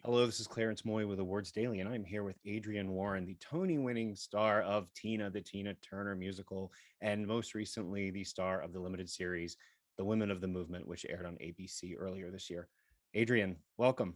Hello, this is Clarence Moye with Awards Daily, and I'm here with Adrienne Warren, the Tony-winning star of Tina, the Tina Turner musical, and most recently the star of the limited series, The Women of the Movement, which aired on ABC earlier this year. Adrienne, welcome.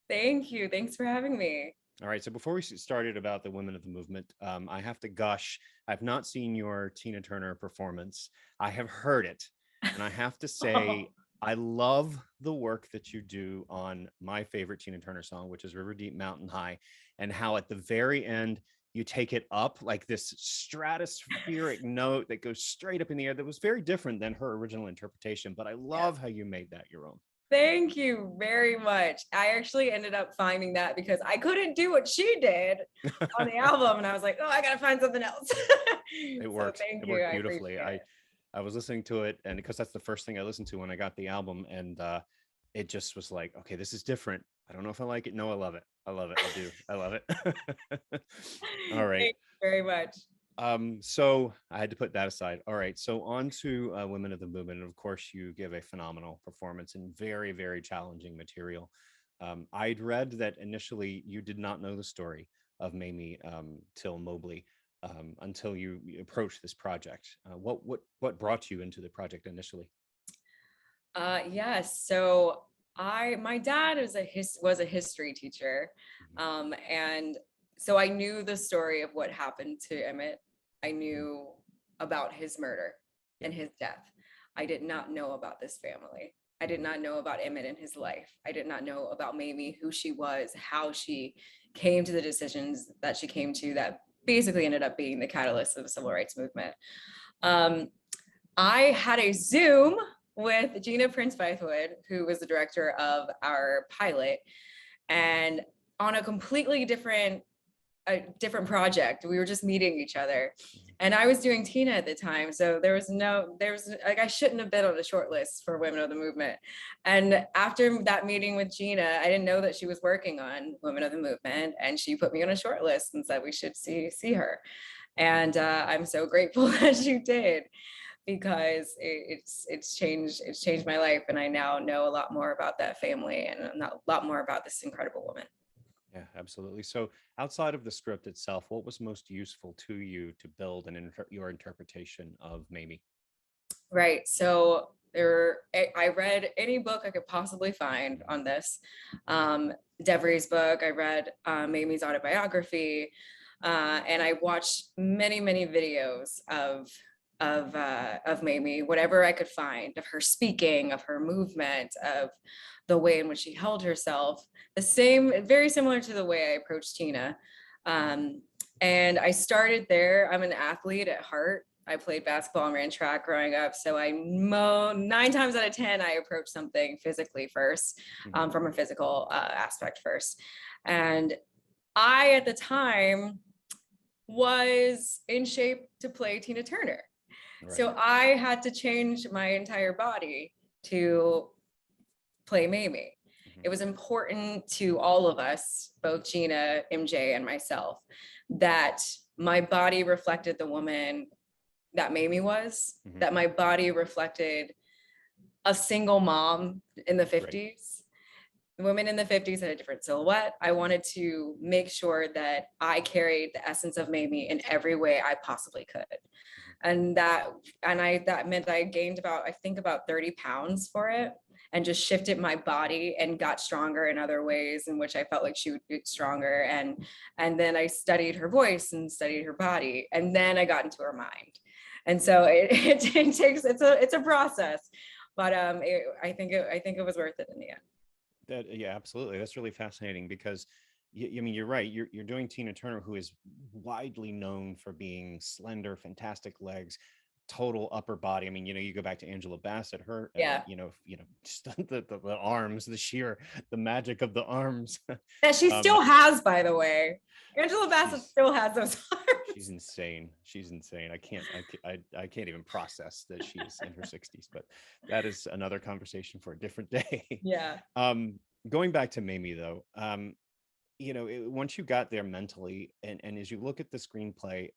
Thank you. Thanks for having me. All right, so before we started about the Women of the Movement, I have to gush. I've not seen your Tina Turner performance. I have heard it, and I have to say, I love the work that you do on my favorite Tina Turner song, which is River Deep Mountain High, and how at the very end you take it up like this stratospheric note that goes straight up in the air. That was very different than her original interpretation, but I Yeah. love how you made that your own. Thank you very much. I actually ended up finding that because I couldn't do what she did on the album. And I was like, oh, I got to find something else. It So worked. thank It you. worked I beautifully. appreciate it. I was listening to it, and because that's the first thing I listened to when I got the album, and it just was like, okay, this is different. I don't know if I like it. No, I love it. I love it. I do. I love it. All right. Thank you very much. So I had to put that aside. All right. So on to Women of the Movement. And of course, you give a phenomenal performance and very, very challenging material. I'd read that initially you did not know the story of Mamie Till-Mobley until you approached this project. What brought you into the project initially? Yes. So my dad was a history teacher. Mhm. And so I knew the story of what happened to Emmett. I knew about his murder Yeah. and his death. I did not know about this family. I did not know about Emmett and his life. I did not know about Mamie, who she was, how she came to the decisions that she came to that basically ended up being the catalyst of the civil rights movement. Um, I had a Zoom with Gina Prince Bythewood, who was the director of our pilot, and on a different project. We were just meeting each other. Mhm. And I was doing Tina at the time. So there was like, I shouldn't have been on the short list for Women of the Movement. And after that meeting with Gina, I didn't know that she was working on Women of the Movement. And she put me on a short list and said we should see her. And I'm so grateful that she did because it's changed my life. And I now know a lot more about that family and a lot more about this incredible woman. Yeah, absolutely. So outside of the script itself, what was most useful to you to build your interpretation of Mamie? Right. So I read any book I could possibly find on this. Devery's book, I read Mamie's autobiography, and I watched many videos of Mamie, whatever I could find of her speaking, of her movement, of the way in which she held herself. The same, very similar to the way I approached Tina. Um, and I started there. I'm an athlete at heart. I played basketball and ran track growing up. So 9 times out of 10, I approach something physically first, Mhm. from a physical aspect first. And I, at the time, was in shape to play Tina Turner. Right. So I had to change my entire body to play Mamie. Mhm. It was important to all of us, both Gina, MJ, and myself, that my body reflected the woman that Mamie was, Mhm. that my body reflected a single mom in the Right. 50s. Women in the 50s had a different silhouette. I wanted to make sure that I carried the essence of Mamie in every way I possibly could. Mhm. And that meant I gained I think about 30 pounds for it, and just shifted my body and got stronger in other ways in which I felt like she would get stronger. And then I studied her voice and studied her body. And then I got into her mind. And so it takes, it's a process, but I think it was worth it in the end. Yeah, absolutely. That's really fascinating because I mean, you're right. You're doing Tina Turner, who is widely known for being slender, fantastic legs, total upper body. I mean, you go back to Angela Bassett, her, Yeah. just the arms, the magic of the arms. That she um, still has, by the way. Angela Bassett she's still has those she's arms. insane. She's insane. I can't even process that she's in her 60s, but that is another conversation for a different day. Yeah. um, Going back to Mamie though, once you got there mentally, and as you look at the screenplay,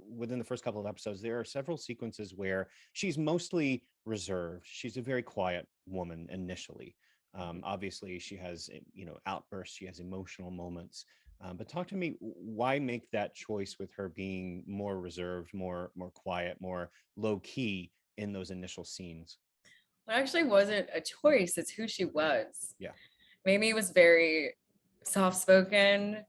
within the first couple of episodes, there are several sequences where she's mostly reserved. She's a very quiet woman initially. Obviously, she has, outbursts. She has emotional moments. But talk to me, why make that choice with her being more reserved, more quiet, more low key in those initial scenes? It actually wasn't a choice. It's who she was. Yeah. Mamie was very soft-spoken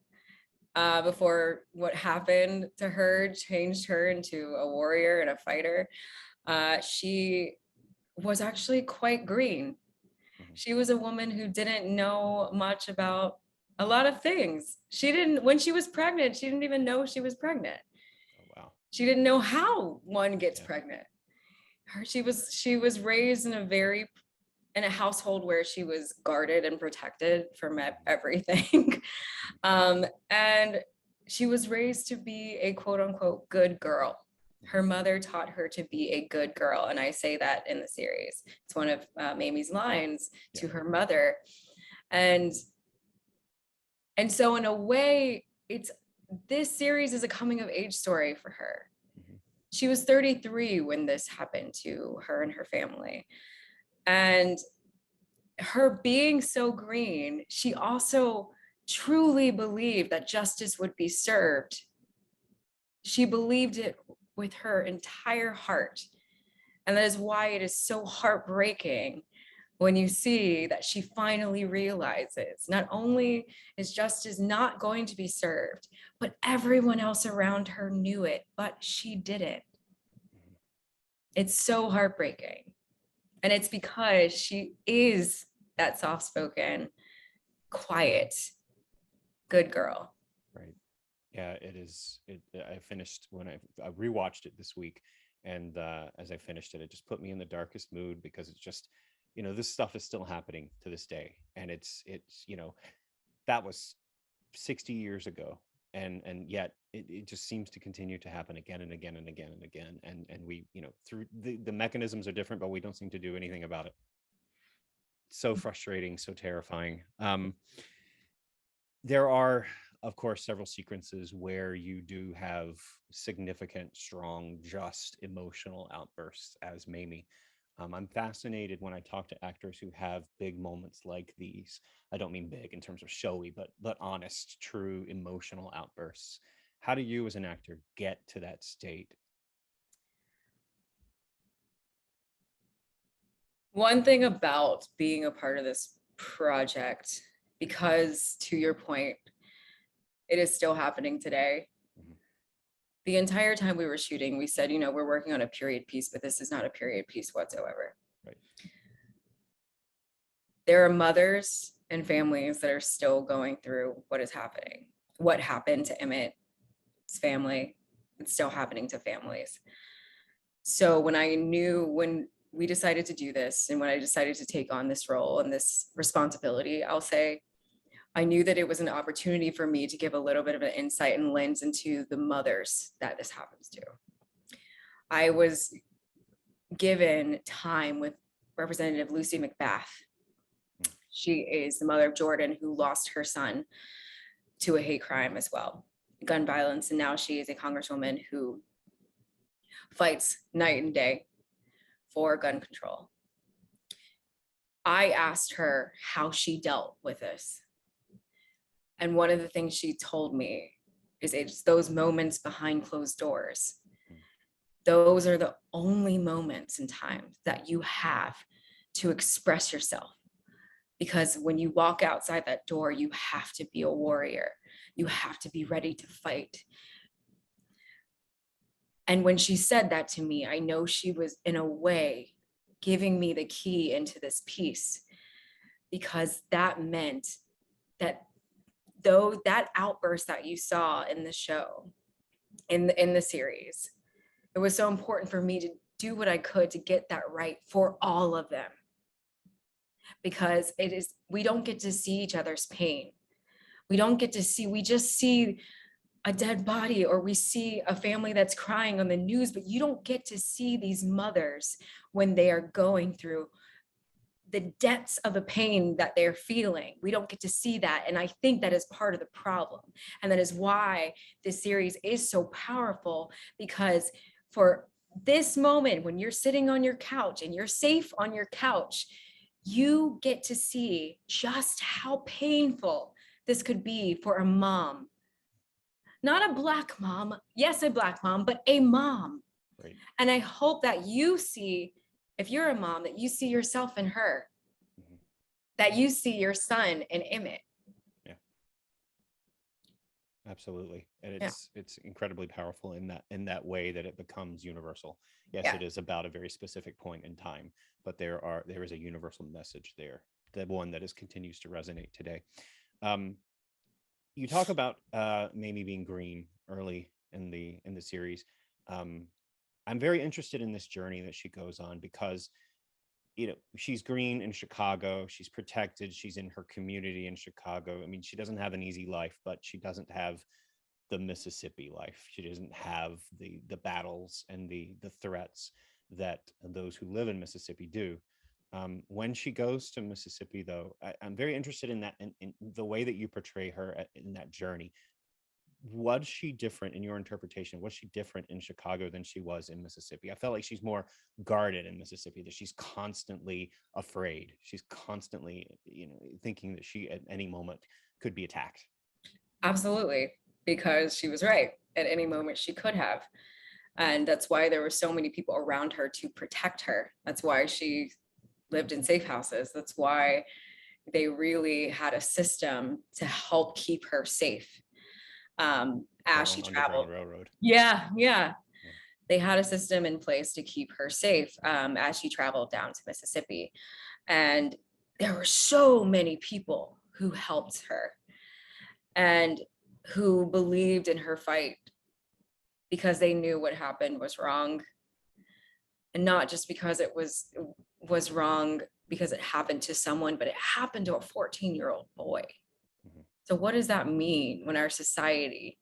before what happened to her changed her into a warrior and a fighter. She was actually quite green. Mhm. She was a woman who didn't know much about a lot of things. She didn't, when she was pregnant, she didn't even know she was pregnant. Oh, wow. She didn't know how one gets Yeah. pregnant. She was raised in a household where she was guarded and protected from everything. And she was raised to be a quote unquote good girl. Her mother taught her to be a good girl. And I say that in the series. It's one of Mamie's lines to her mother. And so in a way, this series is a coming of age story for her. Mhm. She was 33 when this happened to her and her family. And her being so green, she also truly believed that justice would be served. She believed it with her entire heart. And that is why it is so heartbreaking when you see that she finally realizes not only is justice not going to be served, but everyone else around her knew it, but she didn't. It's so heartbreaking. And it's because she is that soft-spoken, quiet, good girl. Right. Yeah, it is. I finished when I rewatched it this week, and as I finished it, it just put me in the darkest mood because it's just, this stuff is still happening to this day, and it's that was 60 years ago, and yet it just seems to continue to happen again and again and again and again, and we, through the mechanisms are different, but we don't seem to do anything about it. So frustrating, so terrifying. There are, of course, several sequences where you do have significant, strong, just emotional outbursts as Mamie. I'm fascinated when I talk to actors who have big moments like these. I don't mean big in terms of showy, but honest, true emotional outbursts. How do you, as an actor, get to that state? One thing about being a part of this project, because to your point, it is still happening today. Mhm. The entire time we were shooting, we said, we're working on a period piece, but this is not a period piece whatsoever. Right. There are mothers and families that are still going through what is happening. What happened to Emmett's family, it's still happening to families. So when we decided to do this and when I decided to take on this role and this responsibility, I'll say, I knew that it was an opportunity for me to give a little bit of an insight and lens into the mothers that this happens to. I was given time with Representative Lucy McBath. She is the mother of Jordan, who lost her son to a hate crime as well, gun violence. And now she is a congresswoman who fights night and day for gun control. I asked her how she dealt with this. And one of the things she told me is it's those moments behind closed doors. Those are the only moments in time that you have to express yourself. Because when you walk outside that door, you have to be a warrior. You have to be ready to fight. And when she said that to me, I know she was in a way giving me the key into this piece, because that meant that though that outburst that you saw in the show, in the series, it was so important for me to do what I could to get that right for all of them. Because we don't get to see each other's pain. We just see a dead body, or we see a family that's crying on the news, but you don't get to see these mothers when they are going through the depths of the pain that they're feeling. We don't get to see that. And I think that is part of the problem. And that is why this series is so powerful, because for this moment, when you're sitting on your couch and you're safe on your couch, you get to see just how painful this could be for a mom. Not a Black mom, yes, a Black mom, but a mom. Right. And I hope that you see, if you're a mom, that you see yourself in her, Mhm. that you see your son in Emmett. Yeah. Absolutely. And Yeah. it's incredibly powerful in that way that it becomes universal. Yes, Yeah. it is about a very specific point in time, but there is a universal message there, the one that continues to resonate today. You talk about Mamie being green early in the series. I'm very interested in this journey that she goes on because she's green in Chicago, she's protected, she's in her community in Chicago. I mean, she doesn't have an easy life, but she doesn't have the Mississippi life. She doesn't have the battles and the threats that those who live in Mississippi do. When she goes to Mississippi, though, I'm very interested in that, in the way that you portray her in that journey. Was she different in your interpretation? Was she different in Chicago than she was in Mississippi? I felt like she's more guarded in Mississippi, that she's constantly afraid. She's constantly, thinking that she at any moment could be attacked. Absolutely, because she was right. At any moment she could have. And that's why there were so many people around her to protect her. That's why she lived in safe houses. That's why they really had a system to help keep her safe. As she traveled. Railroad. Yeah. They had a system in place to keep her safe as she traveled down to Mississippi. And there were so many people who helped her and who believed in her fight because they knew what happened was wrong. And not just because it was wrong because it happened to someone, but it happened to a 14-year-old boy. Mm-hmm. So what does that mean when our society,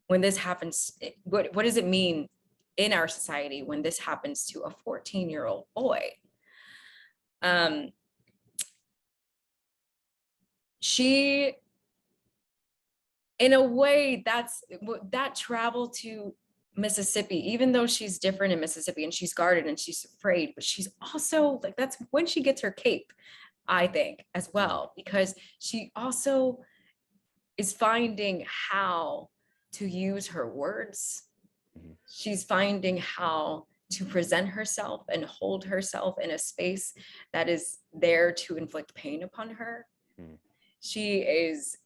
when this happens, what does it mean in our society when this happens to a 14-year-old boy? She, in a way, that travel to Mississippi, even though she's different in Mississippi and she's guarded and she's afraid, but she's also like, that's when she gets her cape, I think, as well, because she also is finding how to use her words. Mm-hmm. She's finding how to present herself and hold herself in a space that is there to inflict pain upon her. Mm. She is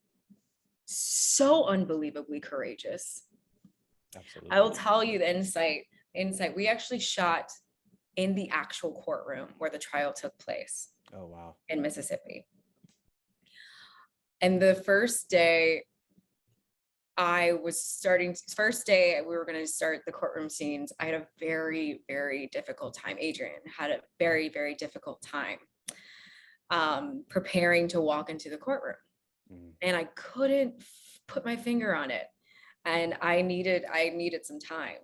so unbelievably courageous. Absolutely. I will tell you the insight. We actually shot in the actual courtroom where the trial took place. Oh, wow. In Mississippi. And the first day we were going to start the courtroom scenes, I had a very, very difficult time. Adrienne had a very, very difficult time preparing to walk into the courtroom. Mm. And I couldn't put my finger on it. And I needed some time.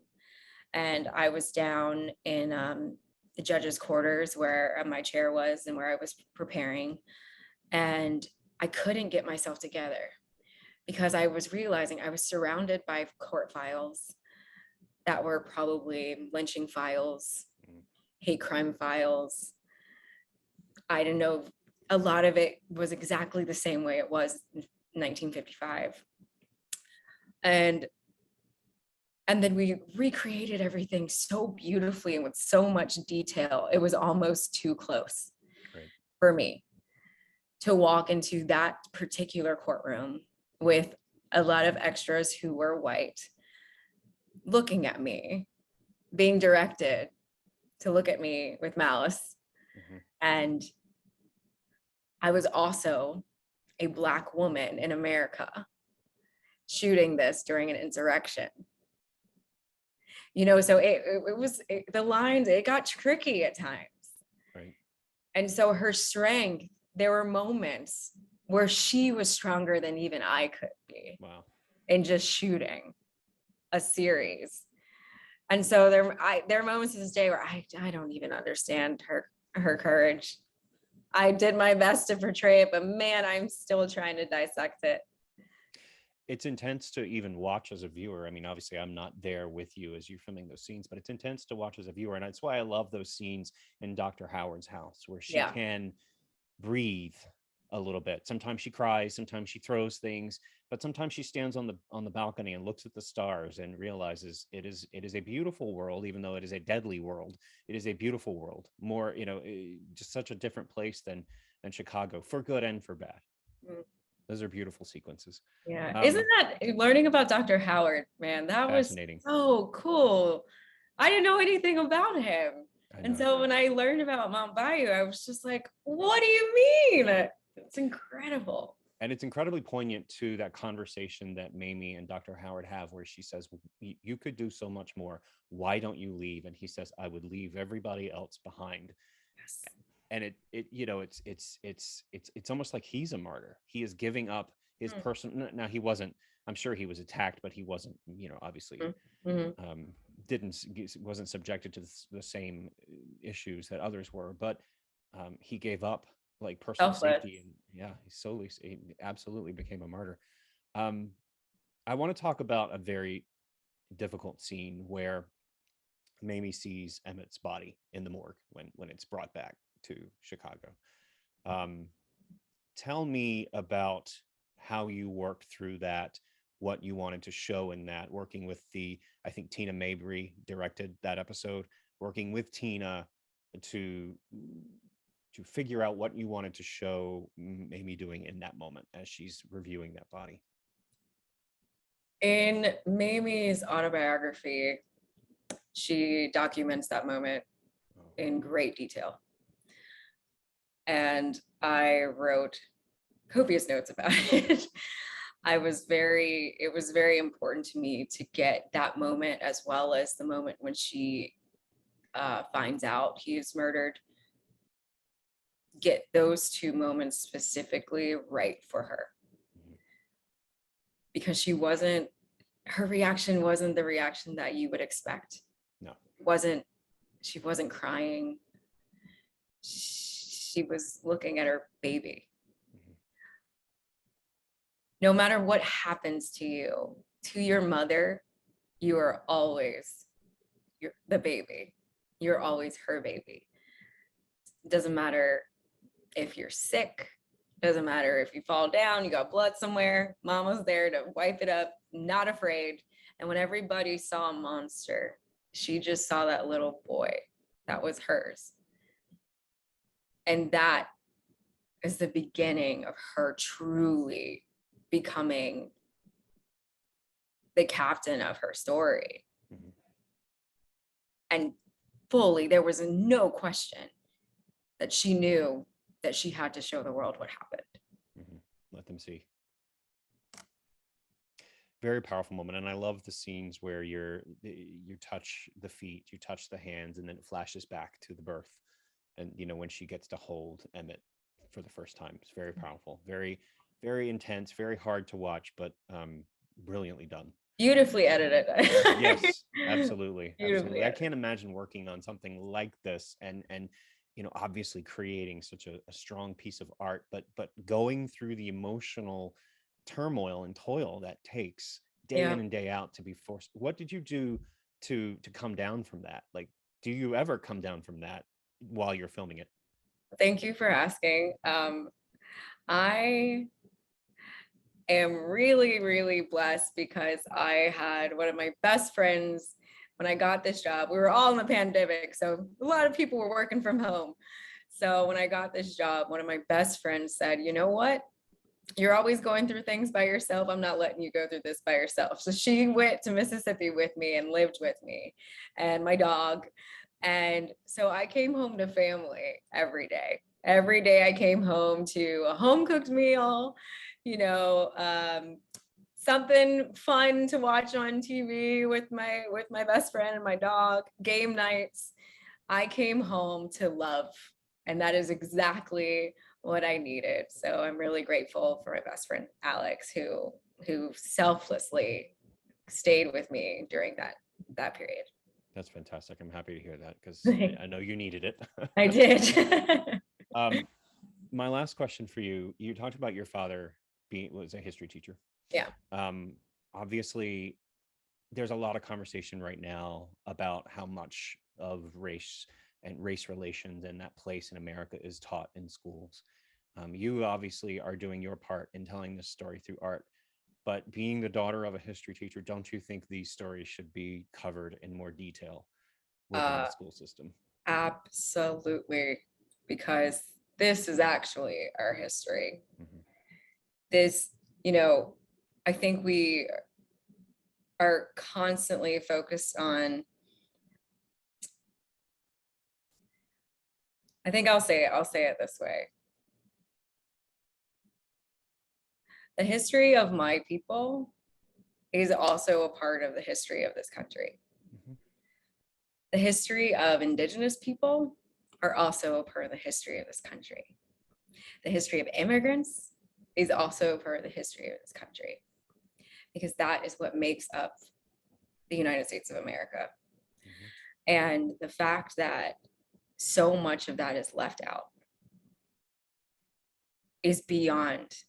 And I was down in the judge's quarters where my chair was and where I was preparing. And I couldn't get myself together because I was realizing I was surrounded by court files that were probably lynching files, hate crime files. I didn't know, a lot of it was exactly the same way it was in 1955. And then we recreated everything so beautifully and with so much detail. It was almost too close for me to walk into that particular courtroom with a lot of extras who were white, looking at me, being directed to look at me with malice. Mm-hmm. And I was also a Black woman in America shooting this during an insurrection. So the lines, it got tricky at times. Right. And so her strength, there were moments where she was stronger than even I could be. Wow. In just shooting a series. And so there are moments to this day where I don't even understand her courage. I did my best to portray it, but man, I'm still trying to dissect it. it's intense to even watch as a viewer. I mean, obviously, I'm not there with you as you're filming those scenes, but it's intense to watch as a viewer. And that's why I love those scenes in Dr. Howard's house where she Yeah. can breathe a little bit. Sometimes she cries, sometimes she throws things, but sometimes she stands on the balcony and looks at the stars and realizes it is a beautiful world, even though it is a deadly world. It is a beautiful world. More, just such a different place than Chicago, for good and for bad. Mm. Those are beautiful sequences. Yeah. Isn't that learning about Dr. Howard, man? That was Fascinating. so cool. I didn't know anything about him. I And know. so when I learned about Mount Bayou, I was just like, what do you mean? It's incredible. And it's incredibly poignant to that conversation that Mamie and Dr. Howard have, where she says, you could do so much more. Why don't you leave? And he says, I would leave everybody else behind. Yes. And it's almost like he's a martyr. He is giving up his person. Now he wasn't, I'm sure he was attacked, but he wasn't, obviously wasn't subjected to the same issues that others were, but he gave up like personal safety, and he absolutely became a martyr. I want to talk about a very difficult scene where Mamie sees Emmett's body in the morgue when it's brought back to Chicago. Tell me about how you worked through that, what you wanted to show in that, working with I think Tina Mabry directed that episode, working with Tina to figure out what you wanted to show Mamie doing in that moment as she's reviewing that body. In Mamie's autobiography, she documents that moment in great detail. And I wrote copious notes about it. It was very important to me to get that moment, as well as the moment when she finds out he is murdered, get those two moments specifically right for her. Because her reaction wasn't the reaction that you would expect. No. She wasn't crying. She was looking at her baby. No matter what happens to you, to your mother, you are always the baby. You're always her baby. It doesn't matter if you're sick. Doesn't matter if you fall down, you got blood somewhere. Mama's there to wipe it up, not afraid. And when everybody saw a monster, she just saw that little boy. That was hers. And that is the beginning of her truly becoming the captain of her story. And fully, there was no question that she knew that she had to show the world what happened. Let them see. Very powerful moment. And I love the scenes where you touch the feet, you touch the hands, and then it flashes back to the birth. And, when she gets to hold Emmett for the first time, it's very powerful, very, very intense, very hard to watch, but brilliantly done. Beautifully edited. Yes, absolutely. Absolutely. I can't imagine working on something like this and obviously creating such a strong piece of art, but going through the emotional turmoil and toil that takes day in and day out to be forced. What did you do to come down from that? Like, do you ever come down from that while you're filming it? Thank you for asking. I am really, really blessed because I had one of my best friends when I got this job. We were all in the pandemic, so a lot of people were working from home. So when I got this job, one of my best friends said, you know what? You're always going through things by yourself. I'm not letting you go through this by yourself. So she went to Mississippi with me and lived with me and my dog. And so I came home to family every day. Every day I came home to a home cooked meal, something fun to watch on TV with my best friend and my dog, game nights. I came home to love, and that is exactly what I needed. So I'm really grateful for my best friend Alex, who selflessly stayed with me during that period. That's fantastic. I'm happy to hear that because I know you needed it. I did. My last question for you: you talked about your father was a history teacher. Yeah. Obviously, there's a lot of conversation right now about how much of race and race relations and that place in America is taught in schools. You obviously are doing your part in telling this story through art, but being the daughter of a history teacher, don't you think these stories should be covered in more detail within the Uh, school system? Absolutely. Because this is actually our history. Mhm. This, you know, I think we are constantly focused on, I think I'll say it this way. The history of my people is also a part of the history of this country. Mhm. The history of Indigenous people are also a part of the history of this country. The history of immigrants is also a part of the history of this country, because that is what makes up the United States of America. Mhm. And the fact that so much of that is left out is beyond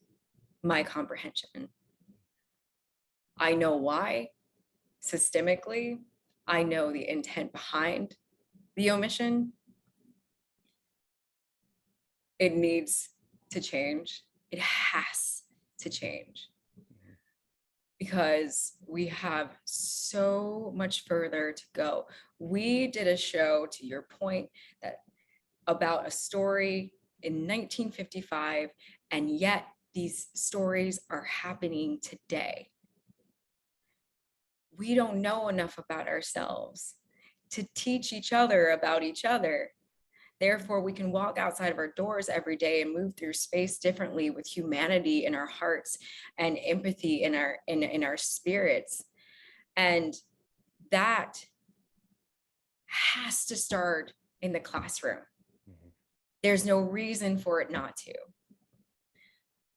my comprehension. I know why systemically, I know the intent behind the omission. It needs to change. It has to change, Mhm. because we have so much further to go. We did a show, to your point, that about a story in 1955, and yet these stories are happening today. We don't know enough about ourselves to teach each other about each other. Therefore, we can walk outside of our doors every day and move through space differently with humanity in our hearts and empathy in our spirits. And that has to start in the classroom. Mhm. There's no reason for it not to.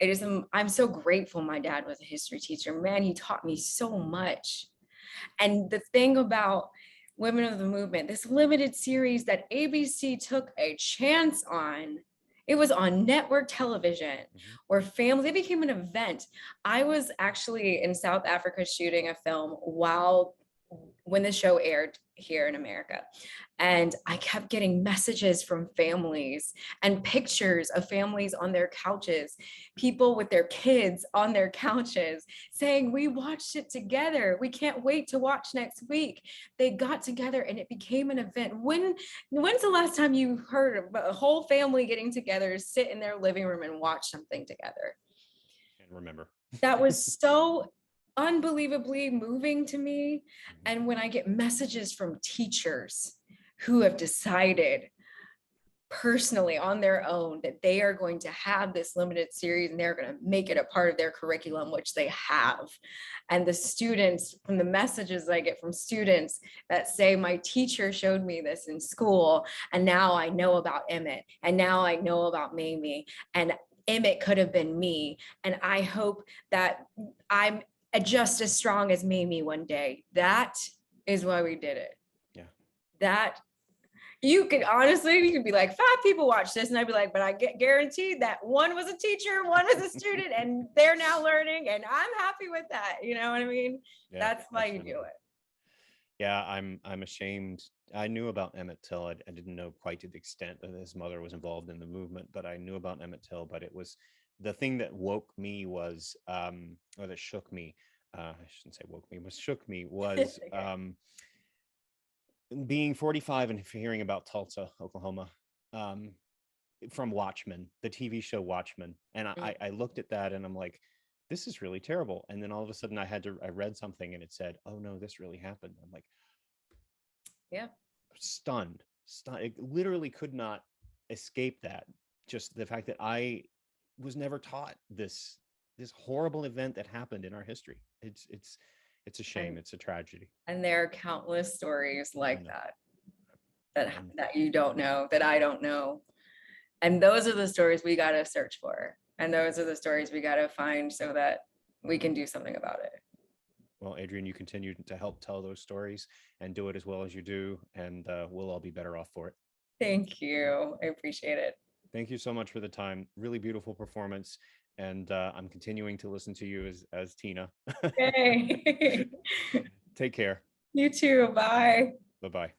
It is, I'm so grateful my dad was a history teacher. Man, he taught me so much. And the thing about Women of the Movement, this limited series that ABC took a chance on, it was on network television Mhm. where families, it became an event. I was actually in South Africa shooting a film when the show aired here in America. And I kept getting messages from families and pictures of families on their couches, people with their kids on their couches saying, "We watched it together. We can't wait to watch next week." They got together and it became an event. When's the last time you heard of a whole family getting together, sit in their living room and watch something together? And remember. That was so unbelievably moving to me. Mhm. And when I get messages from teachers who have decided personally on their own that they are going to have this limited series and they're going to make it a part of their curriculum, which they have. And the students, from the messages I get from students that say, "My teacher showed me this in school, and now I know about Emmett, and now I know about Mamie, and Emmett could have been me. And I hope that I'm just as strong as Mamie one day." That is why we did it. Yeah. That you could honestly, you could be like, 5 people watch this, and I'd be like, but I get guaranteed that one was a teacher, one was a student, and they're now learning, and I'm happy with that. You know what I mean? Yeah, That's why you do absolutely. it. Yeah, I'm ashamed. I knew about Emmett Till. I didn't know quite to the extent that his mother was involved in the movement, but I knew about Emmett Till. But it was the thing that woke me was, or that shook me. I shouldn't say woke me, but shook me was Okay. being 45 and hearing about Tulsa, Oklahoma, um, from Watchmen, the TV show Watchmen, and Mm. I looked at that and I'm like, this is really terrible. And then all of a sudden I read something and it said, oh no, this really happened. I'm like, Yeah. stunned. It literally could not escape that. Just the fact that I was never taught this horrible event that happened in our history. It's a shame. And It's a tragedy. there are countless stories I like know. that And that you don't know, that I don't know. And those are the stories we got to search for. And those are the stories we got to find so that we can do something about it. well, Adrienne, you continue to help tell those stories and do it as well as you do, and we'll all be better off for it. Thank you. I appreciate it. Thank you so much for the time. Really beautiful performance. and I'm continuing to listen to you as Tina. Yay. Take care. You too. Bye. Bye-bye.